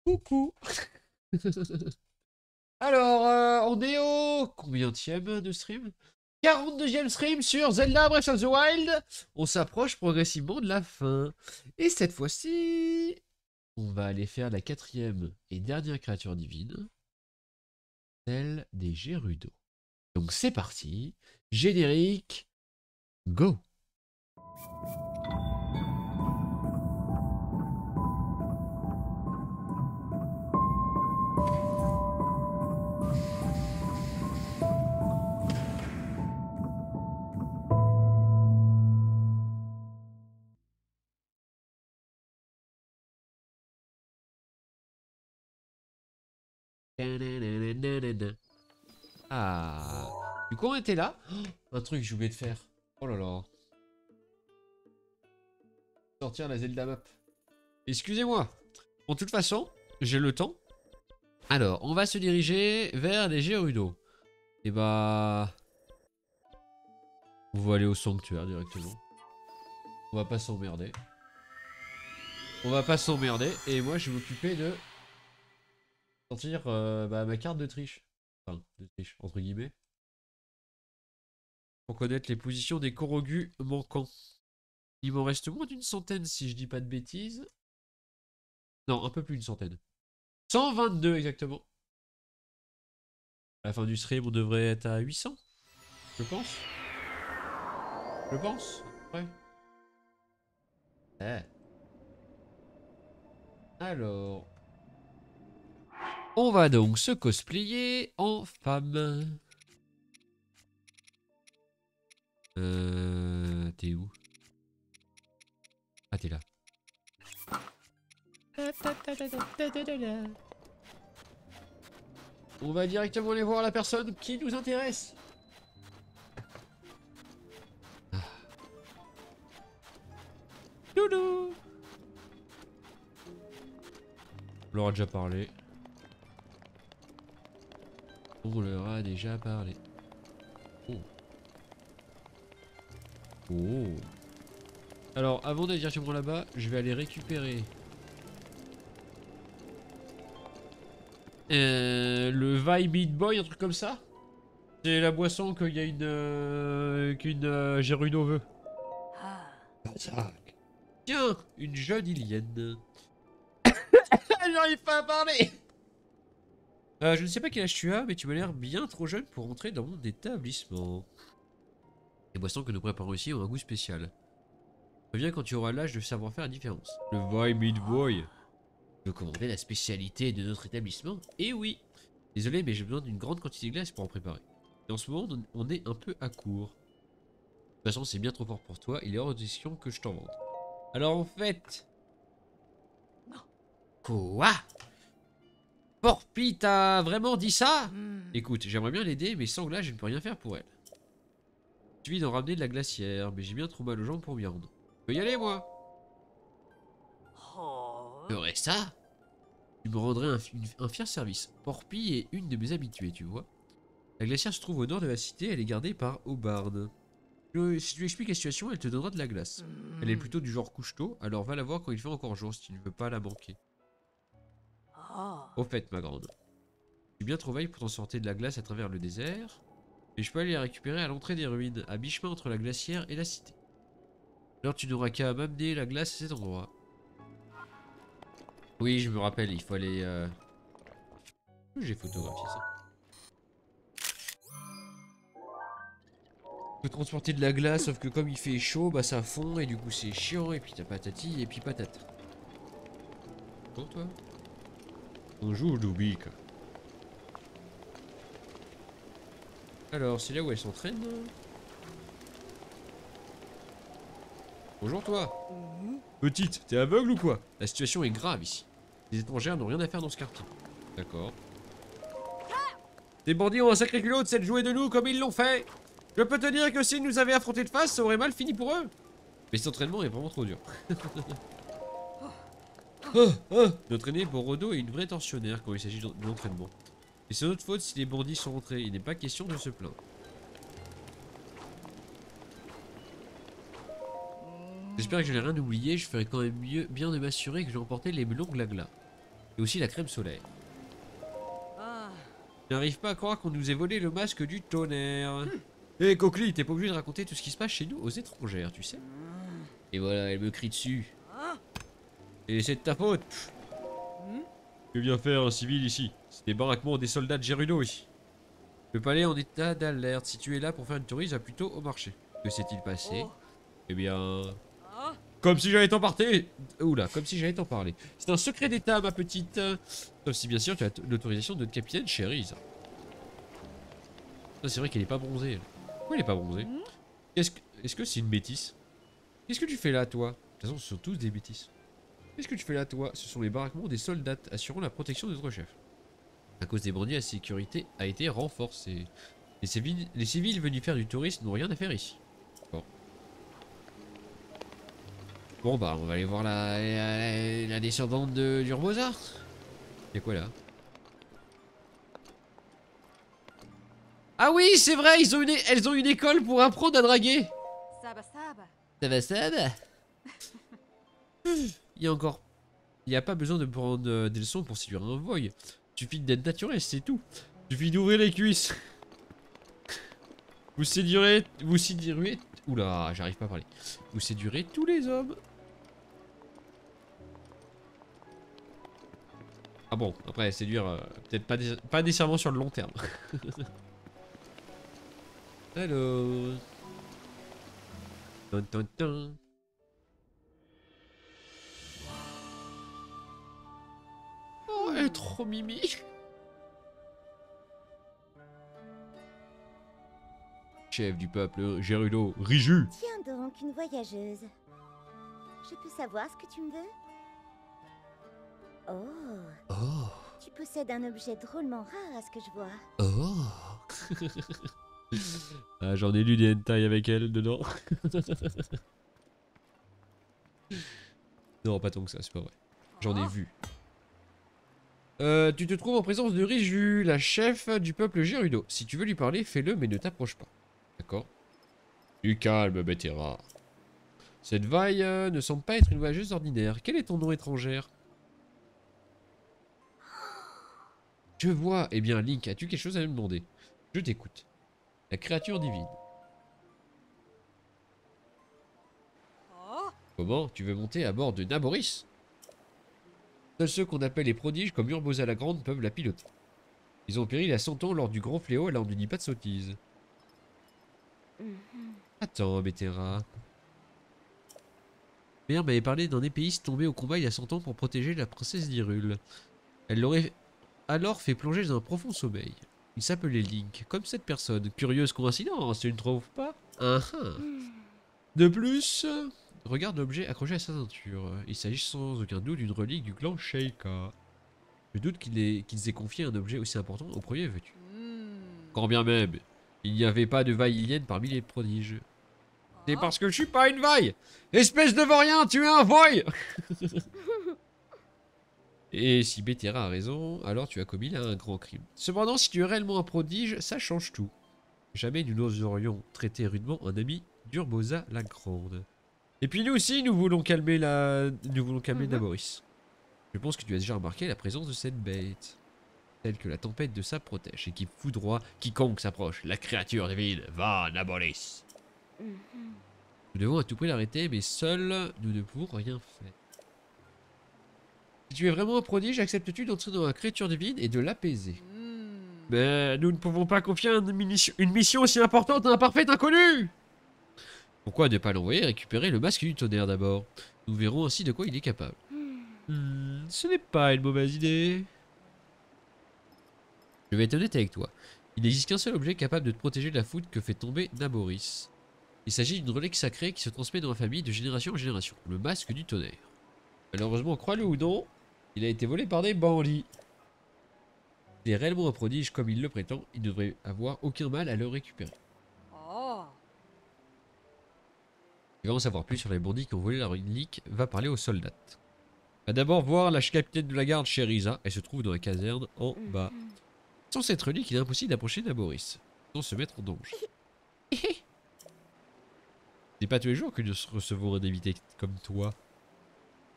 Coucou. Alors, on est au combienième de stream? 42e stream sur Zelda Breath of the Wild. On s'approche progressivement de la fin. Et cette fois-ci, on va aller faire la quatrième et dernière créature divine, celle des Gerudo. Donc c'est parti, générique, go! Ah. Du coup, on était là. Oh, un truc que j'ai oublié de faire. Oh là là. Sortir la Zelda map. Excusez-moi. Bon, de toute façon, j'ai le temps. Alors, on va se diriger vers les Gerudo. Et bah... on va aller au sanctuaire directement. On va pas s'emmerder. On va pas s'emmerder. Et moi, je vais m'occuper de... sortir ma carte de triche. Enfin, de triche, entre guillemets. Pour connaître les positions des Korogu manquants. Il m'en reste moins d'une centaine si je dis pas de bêtises. Non, un peu plus d'une centaine. 122 exactement. À la fin du stream, on devrait être à 800. Je pense. Je pense. Ouais. Eh. Alors. On va donc se cosplayer en femme. T'es où? Ah, t'es là. On va directement aller voir la personne qui nous intéresse. Ah. Loulou. On leur a déjà parlé. On leur a déjà parlé. Oh. Oh. Alors, avant d'aller directement là-bas, je vais aller récupérer le Vibe Meat Boy, un truc comme ça. C'est la boisson qu'il y a qu'une Gerudo veut. Tiens, une jeune Ilienne. J'arrive pas à parler. Je ne sais pas quel âge tu as, mais tu m'as l'air bien trop jeune pour entrer dans mon établissement. Les boissons que nous préparons ici ont un goût spécial. Reviens quand tu auras l'âge de savoir faire la différence. Le Vibe Meat Boy. Tu veux commander la spécialité de notre établissement? Eh oui. Désolé, mais j'ai besoin d'une grande quantité de glace pour en préparer. Et en ce moment, on est un peu à court. De toute façon, c'est bien trop fort pour toi. Il est hors de question que je t'en vende. Alors en fait... Quoi? Porpi, t'as vraiment dit ça? Écoute, j'aimerais bien l'aider, mais sans glace, je ne peux rien faire pour elle. Il suffit d'en ramener de la glacière, mais j'ai bien trop mal aux jambes pour m'y rendre. Je peux y aller, moi? Je ferais ça? Tu me rendrais un fier service. Porpi est une de mes habituées, tu vois. La glacière se trouve au nord de la cité, elle est gardée par Hobard. Si tu lui expliques la situation, elle te donnera de la glace. Elle est plutôt du genre couche-tôt, alors va la voir quand il fait encore jour si tu ne veux pas la manquer. Au fait, ma grande, je suis bien trop veille pour t'en sortir de la glace à travers le désert, mais je peux aller la récupérer à l'entrée des ruines, à mi-chemin entre la glacière et la cité. Alors tu n'auras qu'à m'amener la glace à cet endroit. Oui, je me rappelle, il faut aller... J'ai photographié ça. Tu peux transporter de la glace, sauf que comme il fait chaud, bah ça fond, et du coup c'est chiant, et puis t'as patati, et puis patate. Bon, toi? Bonjour, Dubik. Alors, c'est là où elle s'entraîne? Bonjour, toi. Petite, t'es aveugle ou quoi? La situation est grave ici. Les étrangères n'ont rien à faire dans ce quartier. D'accord. Tes bandits ont un sacré culot de s'être joués de nous comme ils l'ont fait. Je peux te dire que s'ils nous avaient affrontés de face, ça aurait mal fini pour eux. Mais cet entraînement est vraiment trop dur. Notre aîné Borodo est une vraie tortionnaire quand il s'agit d'entraînement. Et c'est notre faute si les bandits sont rentrés. Il n'est pas question de se plaindre. J'espère que je n'ai rien oublié. Je ferai quand même bien de m'assurer que j'ai emporté les melons glagla. Et aussi la crème solaire. Ah. Je n'arrive pas à croire qu'on nous ait volé le masque du tonnerre. Hé Coquely, t'es pas obligé de raconter tout ce qui se passe chez nous aux étrangères, tu sais. Et voilà, elle me crie dessus. Et c'est de ta faute. Que vient faire un civil ici? C'est des baraquements des soldats de Gerudo ici. Le palais en état d'alerte. Si tu es là pour faire une touriste, va plutôt au marché. Que s'est-il passé? Eh bien... Comme si j'allais t'en parler. Oula, comme si j'allais t'en parler. C'est un secret d'état, ma petite. Sauf si bien sûr tu as l'autorisation de notre capitaine, Cherise. C'est vrai qu'elle est pas bronzée. Elle. Pourquoi elle est pas bronzée? Est-ce que c'est une métisse? Qu'est-ce que tu fais là, toi? De toute façon, ce sont tous des métisses. Qu'est-ce que tu fais là, toi? Ce sont les baraquements des soldats assurant la protection de notre chef. À cause des bandits, la sécurité a été renforcée. Les civils venus faire du tourisme n'ont rien à faire ici. Bon. Bon bah, on va aller voir la descendante d'Urbosa. Y'a quoi là? Ah oui, c'est vrai, elles ont une école pour apprendre à draguer. Saba saba. Ça va, ça va. Il y a pas besoin de prendre des leçons pour séduire un voy. Suffit d'être naturel, c'est tout. Suffit d'ouvrir les cuisses. Vous séduirez... Oula, j'arrive pas à parler. Vous séduirez tous les hommes. Ah bon, après, séduire, peut-être pas nécessairement sur le long terme. Alors... Tin, tin, tin. Oh, elle est trop mimi. Chef du peuple, Gerudo, Riju. Tiens donc, une voyageuse. Je peux savoir ce que tu me veux? Oh, Oh, tu possèdes un objet drôlement rare à ce que je vois. oh. Ah, j'en ai lu des hentai avec elle dedans. Non, pas tant que ça, c'est pas vrai. J'en ai vu. Tu te trouves en présence de Riju, la chef du peuple Gerudo. Si tu veux lui parler, fais-le, mais ne t'approche pas. D'accord? Du calme, Betera. Cette vaille ne semble pas être une voyageuse ordinaire. Quel est ton nom étrangère? Je vois. Eh bien, Link, as-tu quelque chose à me demander? Je t'écoute. La créature divine. Comment? Tu veux monter à bord de Naboris? Seuls ceux qu'on appelle les prodiges, comme Urbosa la Grande, peuvent la piloter. Ils ont péri il y a 100 ans lors du grand fléau, alors ne dis pas de sottises. Attends, Betera. Mère m'avait parlé d'un épéiste tombé au combat il y a 100 ans pour protéger la princesse d'Hyrule. Elle l'aurait alors fait plonger dans un profond sommeil. Il s'appelait Link, comme cette personne. Curieuse coïncidence, tu ne trouves pas? De plus, regarde l'objet accroché à sa ceinture. Il s'agit sans aucun doute d'une relique du clan Sheikah. Je doute qu'ils aient confié un objet aussi important au premier vêtu. Quand bien même, il n'y avait pas de vaillienne parmi les prodiges. C'est parce que je suis pas une vaille! Espèce de vaurien, tu es un voy! Et si Betera a raison, alors tu as commis là un grand crime. Cependant, si tu es réellement un prodige, ça change tout. Jamais nous n'oserions traiter rudement un ami d'Urbosa la Grande. Et puis nous aussi, nous voulons calmer Naboris. Je pense que tu as déjà remarqué la présence de cette bête. Telle que la tempête de sa protège et qui foudroie quiconque s'approche. La créature divine, va Naboris. Nous devons à tout prix l'arrêter, mais seuls, nous ne pouvons rien faire. Si tu es vraiment un prodige, acceptes-tu d'entrer dans la créature divine et de l'apaiser? Mais nous ne pouvons pas confier une mission aussi importante à un parfait inconnu! Pourquoi ne pas l'envoyer récupérer le masque du tonnerre d'abord? Nous verrons ainsi de quoi il est capable. Ce n'est pas une mauvaise idée. Je vais être honnête avec toi. Il n'existe qu'un seul objet capable de te protéger de la foudre que fait tomber Naboris. Il s'agit d'une relique sacrée qui se transmet dans la famille de génération en génération. Le masque du tonnerre. Malheureusement, crois-le ou non, il a été volé par des bandits. Il est réellement un prodige comme il le prétend, il ne devrait avoir aucun mal à le récupérer. Tu vas en savoir plus sur les bandits qui ont volé la relique, va parler aux soldats. Va d'abord voir la capitaine de la garde Cherisa, elle se trouve dans la caserne en bas. Sans cette relique, il est impossible d'approcher Naboris, sans se mettre en danger. C'est pas tous les jours que nous recevons un invité comme toi.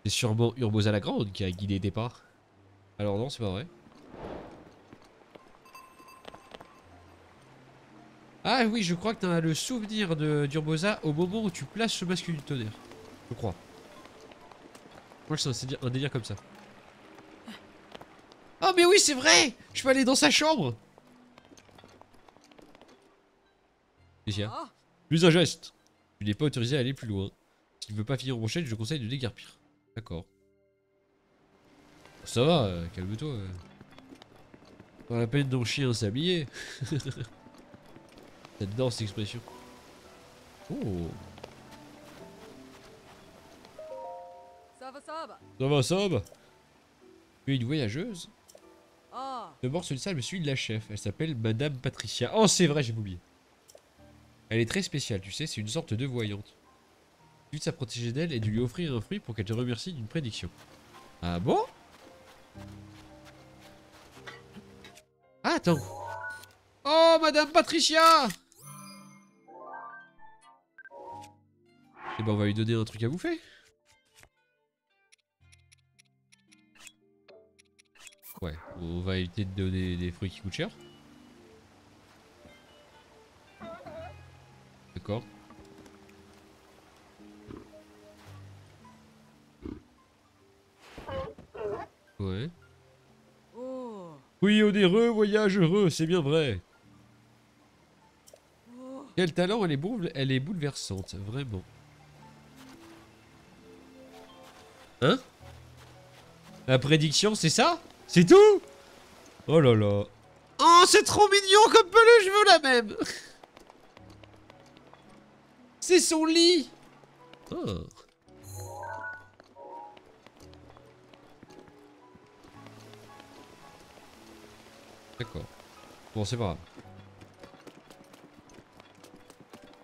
C'est sûrement Urbosa la Grande qui a guidé tes pas. Alors non, c'est pas vrai. Ah oui, je crois que t'as le souvenir de d'Urbosa au moment où tu places le masque du tonnerre. Je crois. Moi, c'est un délire comme ça. Oh mais oui, c'est vrai. Je peux aller dans sa chambre. Qu'est-ce qu'il y a? Ah, Plus un geste. Tu n'es pas autorisé à aller plus loin. Si tu ne veux pas finir en chaîne, je te conseille de déguerpir. D'accord. Ça va, calme-toi. Pas la peine d'en chier un sablier. J'adore cette expression. Oh. ça va, ça va. Ça va, ça va. Tu es une voyageuse? Ah, D'abord, celui-ci, je me suis de la chef. Elle s'appelle Madame Patricia. Oh, c'est vrai, j'ai oublié. Elle est très spéciale, tu sais, c'est une sorte de voyante. Tu de s'approcher d'elle et de lui offrir un fruit pour qu'elle te remercie d'une prédiction. Ah bon? Ah, attends. Oh, Madame Patricia! Eh ben, on va lui donner un truc à bouffer. Ouais, on va éviter de donner des fruits qui coûtent cher. D'accord. Ouais. oh, Oui, onéreux, voyage heureux, c'est bien vrai. oh. Quel talent, elle est bouleversante, vraiment. Hein? La prédiction, c'est ça? C'est tout? Oh là là. Oh, c'est trop mignon comme peluche, je veux la même. C'est son lit. Oh. D'accord. Bon, c'est pas grave.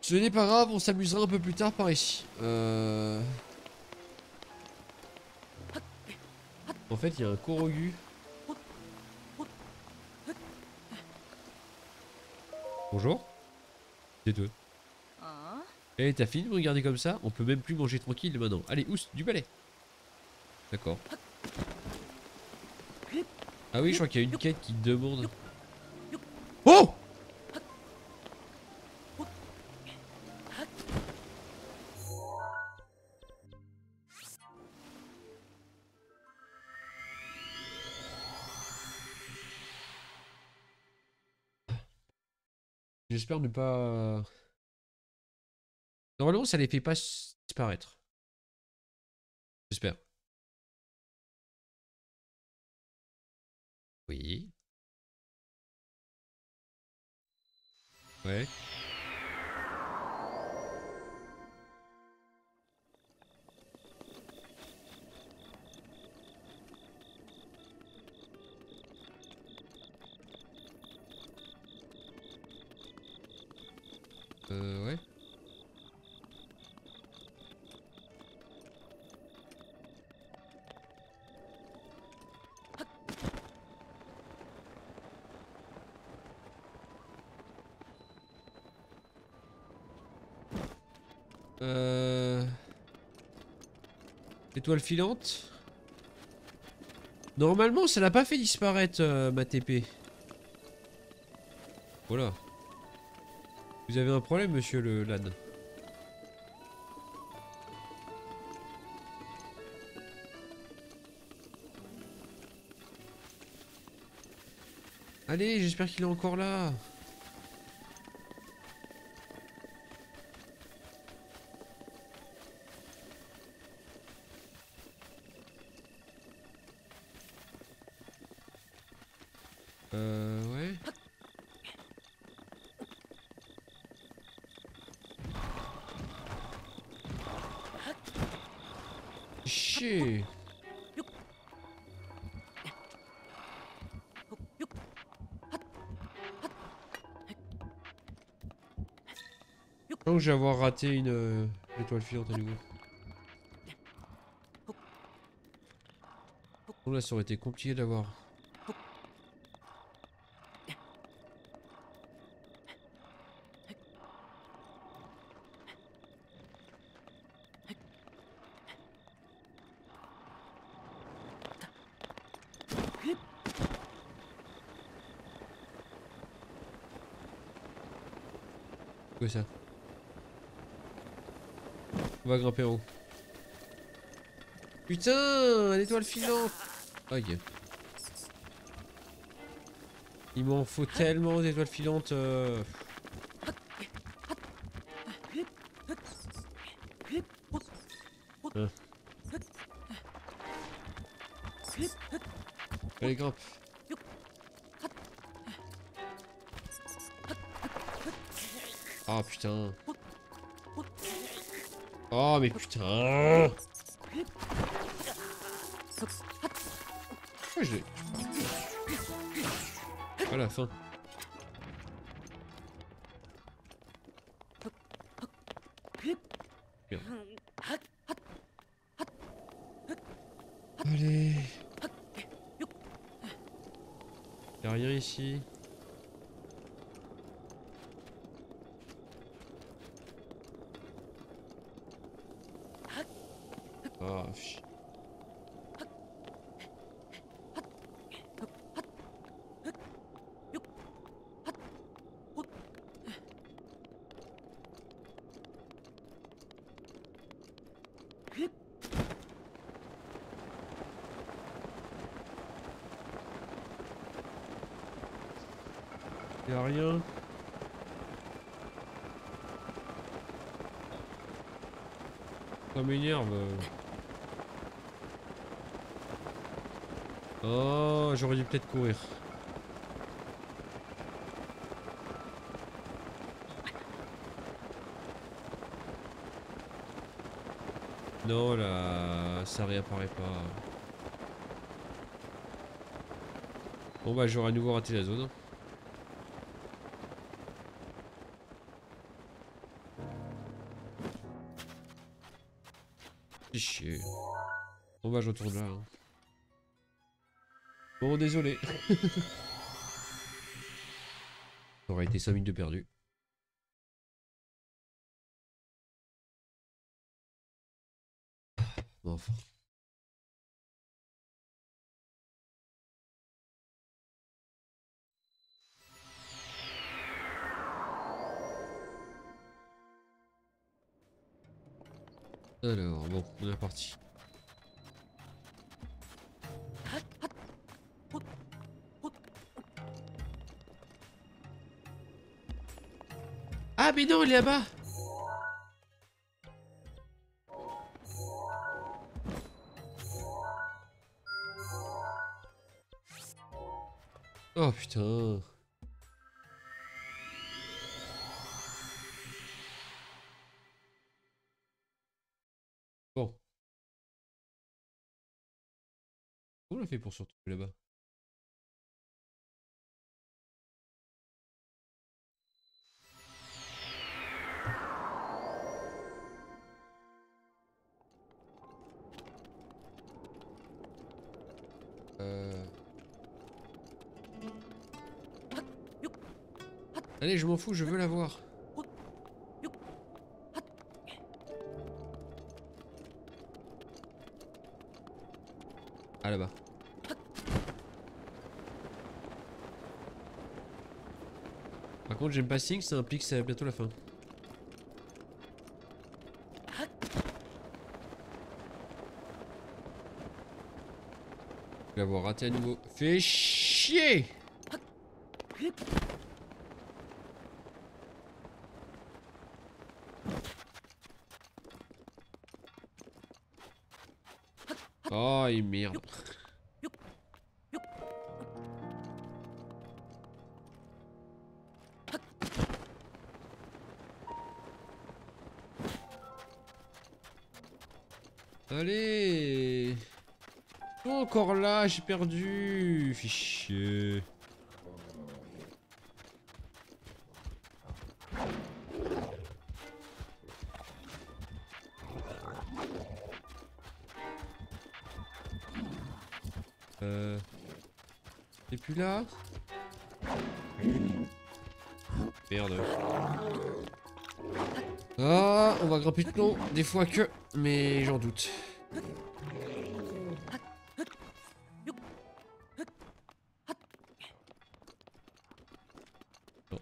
Ce n'est pas grave, on s'amusera un peu plus tard par ici. En fait, il y a un Korogu. Bonjour. C'est deux. Ah, Eh, t'as fini de me regarder comme ça? On peut même plus manger tranquille maintenant. Allez, oust, du balai. D'accord. Ah oui, je crois qu'il y a une quête qui demande... Oh! J'espère ne pas... Normalement, ça les fait pas disparaître. J'espère. Oui. Ouais. Ouais. Étoile filante. Normalement, ça l'a pas fait disparaître, ma TP. Voilà. Vous avez un problème, monsieur le LAN. Allez, j'espère qu'il est encore là. Ouais. Chier. Je pense que je vais avoir raté une étoile filante à nouveau. Bon, là, ça aurait été compliqué d'avoir. Quoi ça? On va grimper en haut. Putain, l'étoile filante. Ok. Il m'en faut tellement d'étoiles filantes. Hein. Allez, grimpe. Oh putain. Oh mais putain. Pourquoi je l'ai... À la fin. Merde. Allez. Y'a rien ici. Ah, oh, y'a rien. Ça m'énerve. Oh, j'aurais dû peut-être courir. Non, là, ça réapparaît pas. Bon bah j'aurais à nouveau raté la zone. C'est chier. Bon bah je retourne là. Hein. Bon désolé. Ça aurait été 5 minutes de perdu. Bon, enfin. Alors, bon, on est parti. Ah mais non, il est là-bas. Oh putain. Bon. Comment on a fait pour se retrouver là-bas? Allez, je m'en fous, je veux la voir. Ah là-bas. Par contre, j'aime pas Sing, ça implique que c'est bientôt la fin. Je vais l'avoir raté à nouveau. Fais chier! Oh, il merde. Allez! Oh, encore là, j'ai perdu. Fais chier. T'es plus là? Merde. Ah, on va grimper tout long, des fois que, mais j'en doute. Non.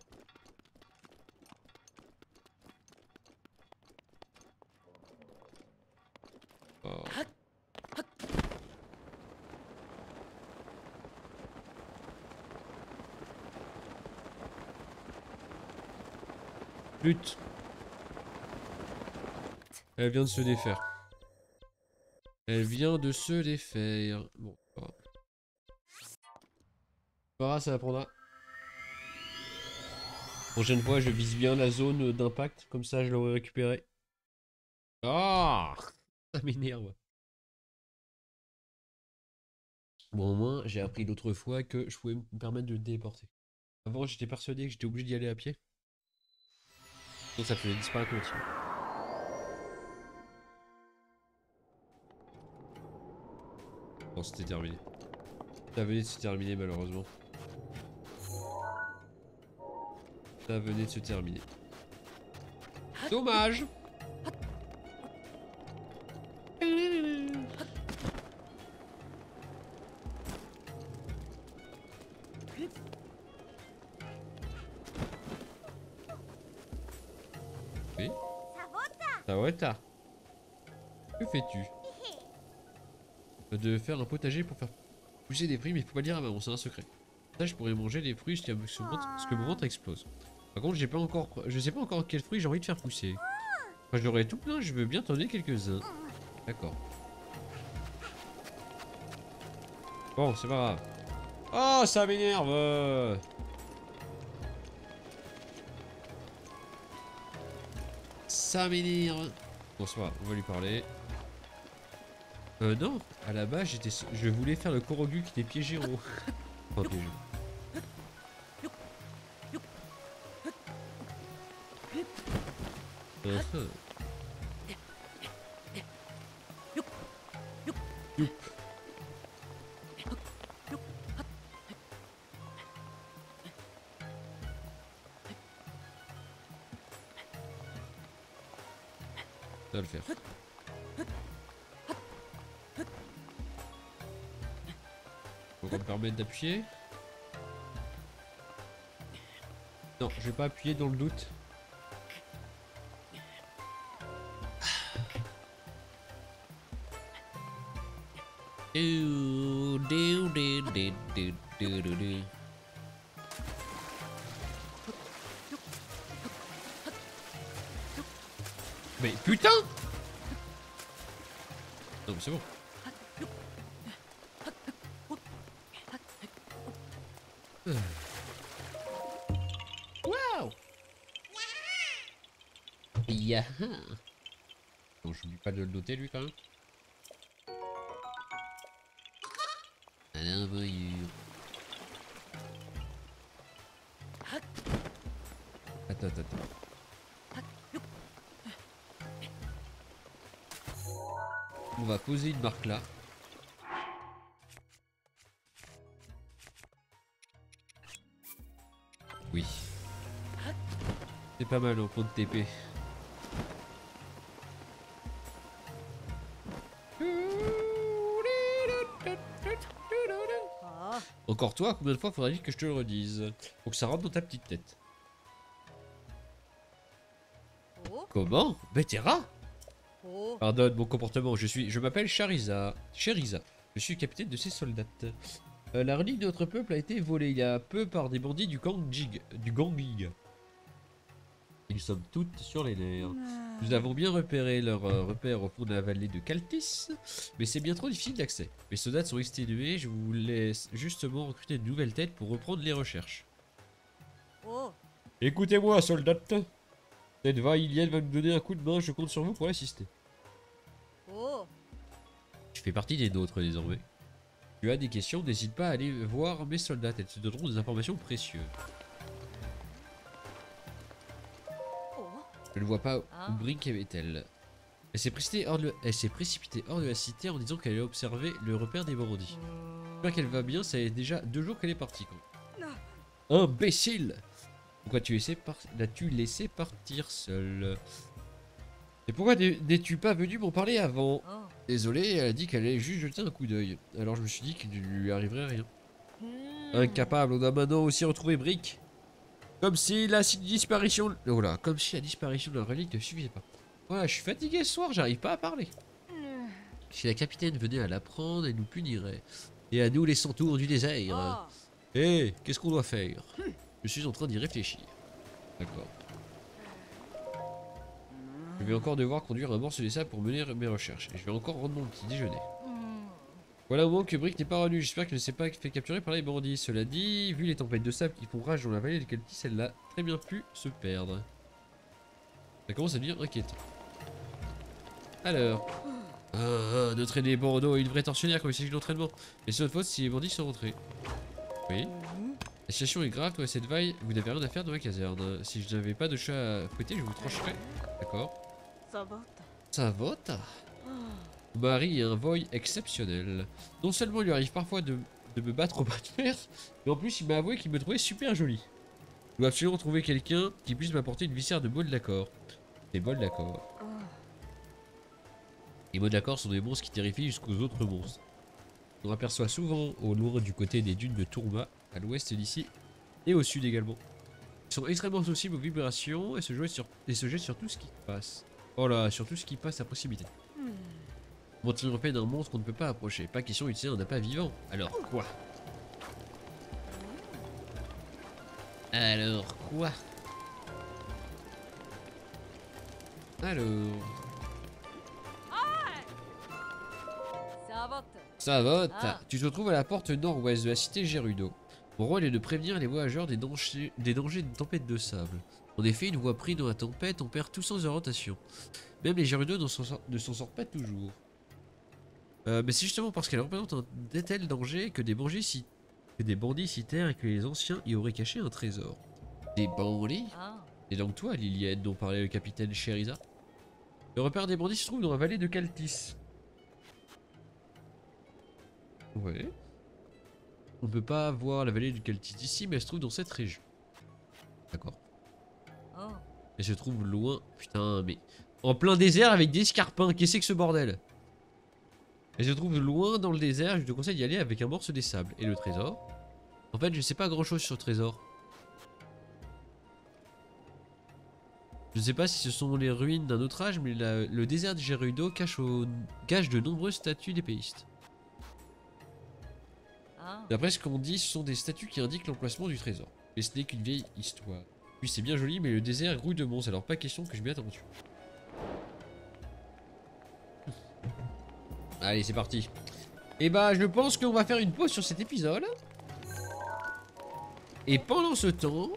flûte. Elle vient de se défaire. Elle vient de se défaire. Bon, pas grave. Pas grave, ça apprendra. Prochaine fois, je vise bien la zone d'impact. Comme ça, je l'aurai récupéré. Ah, ça m'énerve. Bon, au moins, j'ai appris l'autre fois que je pouvais me permettre de le téléporter. Avant, j'étais persuadé que j'étais obligé d'y aller à pied. Donc ça faisait disparaître le team. Bon, c'était terminé. Ça venait de se terminer, malheureusement. Ça venait de se terminer. Dommage. Oui. Ça va, t'as. Que fais-tu? De faire un potager pour faire pousser des fruits, mais il faut pas le dire à maman, c'est un secret. Ça, je pourrais manger des fruits jusqu'à ce que mon ventre explose. Par contre, je sais pas encore quels fruits j'ai envie de faire pousser. Quand je l'aurai tout plein, je veux bien t'en donner quelques-uns. D'accord. Bon, c'est pas grave. Oh, ça m'énerve. Ça m'énerve. Bon, c'est pas grave, on va lui parler. Non, à la base, je voulais faire le Korogu qui était piégé en haut. Enfin, piégé. Youp. Ça va le faire. Faut qu'on me permette d'appuyer. Non, je vais pas appuyer dans le doute. Mais putain! Non mais c'est bon. Waouh! Yeah. Bon, j'oublie pas de le noter lui quand même. Alain voyure. Attends. On va poser une marque là. Oui. C'est pas mal au point de TP. Ah. Encore toi, combien de fois faudrait-il que je te le redise? Faut que ça rentre dans ta petite tête. Oh. Comment? Betera? Oh. Pardonne mon comportement, je m'appelle Shariza. Je suis capitaine de ces soldats. La relique de notre peuple a été volée il y a peu par des bandits du gang Jig. Ils sommes toutes sur les nerfs. Nous avons bien repéré leur repère au fond de la vallée de Kaltis, mais c'est bien trop difficile d'accès. Mes soldats sont exténués, je vous laisse justement recruter de nouvelles têtes pour reprendre les recherches. Oh. Écoutez-moi, soldats. Cette va-ilienne va nous donner un coup de main, je compte sur vous pour l'assister. Oh. Tu fais partie des nôtres désormais. Tu as des questions, n'hésite pas à aller voir mes soldats, elles te donneront des informations précieuses. Oh. Je ne vois pas où Brink est-elle. Elle s'est précipitée hors de la cité en disant qu'elle allait observer le repère des bandits. J'espère qu'elle va bien, ça fait déjà 2 jours qu'elle est partie. Imbécile! Pourquoi l'as-tu laissé partir seule? Et pourquoi n'es-tu pas venu m'en parler avant? Désolé, elle a dit qu'elle allait juste jeter un coup d'œil. Alors je me suis dit qu'il ne lui arriverait rien. Incapable, on a maintenant aussi retrouvé Brick. Comme si la disparition... Oh là, comme si la disparition de la relique ne suffisait pas. Voilà, je suis fatigué ce soir, j'arrive pas à parler. Si la capitaine venait à l'apprendre, elle nous punirait. Et à nous les centaures du désert. Hé, qu'est-ce qu'on doit faire? Je suis en train d'y réfléchir. D'accord. Je vais encore devoir conduire un morceau des sables pour mener mes recherches. Et je vais encore rendre mon petit déjeuner. Voilà au moment que Brick n'est pas revenu. J'espère qu'il ne s'est pas fait capturer par les bandits. Cela dit, vu les tempêtes de sable qui font rage dans la vallée de Keltis, elle a très bien pu se perdre. Ça commence à devenir inquiétant. Alors. Notre aîné Bordeaux est une vraie tortionnaire comme il s'agit d'entraînement. Mais c'est notre faute si les bandits sont rentrés. Oui. La situation est grave, toi cette vaille, vous n'avez rien à faire dans ma caserne. Si je n'avais pas de chat à fouetter, je vous trancherais. D'accord. Ça vote. Mon mari est un voy exceptionnel. Non seulement il lui arrive parfois de me battre au bras de fer, mais en plus il m'a avoué qu'il me trouvait super joli. Je dois absolument trouver quelqu'un qui puisse m'apporter une viscère de bol d'accord. Des bols d'accord. Les mots d'accord sont des monstres qui terrifient jusqu'aux autres monstres. On aperçoit souvent au loin du côté des dunes de Tourma, à l'ouest d'ici, et au sud également. Ils sont extrêmement sensibles aux vibrations et se jettent sur tout ce qui passe. Oh là, sur tout ce qui passe à proximité. Mon triomphe d'un monstre qu'on ne peut pas approcher. Pas question d'utiliser un appât vivant. Alors quoi? Alors quoi? Alors... Ça vote. Tu te trouves à la porte nord-ouest de la cité Gerudo. Mon rôle est de prévenir les voyageurs des dangers d'une tempête de sable. En effet, une fois pris dans la tempête, on perd tout sens de rotation. Même les Gerudo ne s'en sortent pas toujours. Mais c'est justement parce qu'elle représente un tel danger que des bandits s'y terrent et que les anciens y auraient caché un trésor. Des bandits? C'est donc toi, Liliane, dont parlait le capitaine Cheriza. Le repère des bandits se trouve dans la vallée de Keltis. Ouais. On peut pas voir la vallée du Keltis ici, mais elle se trouve dans cette région. D'accord. Elle se trouve loin. Putain, mais... En plein désert avec des escarpins. Qu'est-ce que c'est que ce bordel? Elle se trouve loin dans le désert. Je te conseille d'y aller avec un morceau des sables. Et le trésor? En fait, je sais pas grand chose sur le trésor. Je ne sais pas si ce sont les ruines d'un autre âge, mais le désert de Gerudo cache de nombreuses statues d'épéistes. D'après ce qu'on dit, ce sont des statues qui indiquent l'emplacement du trésor. Et ce n'est qu'une vieille histoire. Puis c'est bien joli, mais le désert grouille de monstres, alors pas question que je m'y aventure. Allez, c'est parti. Et bah, je pense qu'on va faire une pause sur cet épisode. Et pendant ce temps,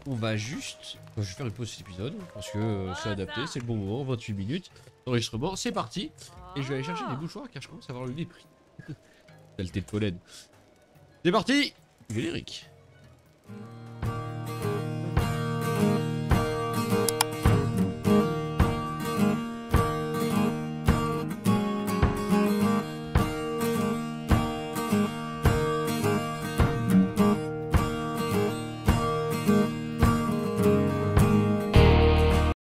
on va juste... je vais faire une pause sur cet épisode, parce que c'est adapté, c'est le bon moment, 28 minutes d'enregistrement, c'est parti. Et je vais aller chercher des mouchoirs, car je commence à avoir le nez pris. Saleté de pollen. C'est parti. Générique.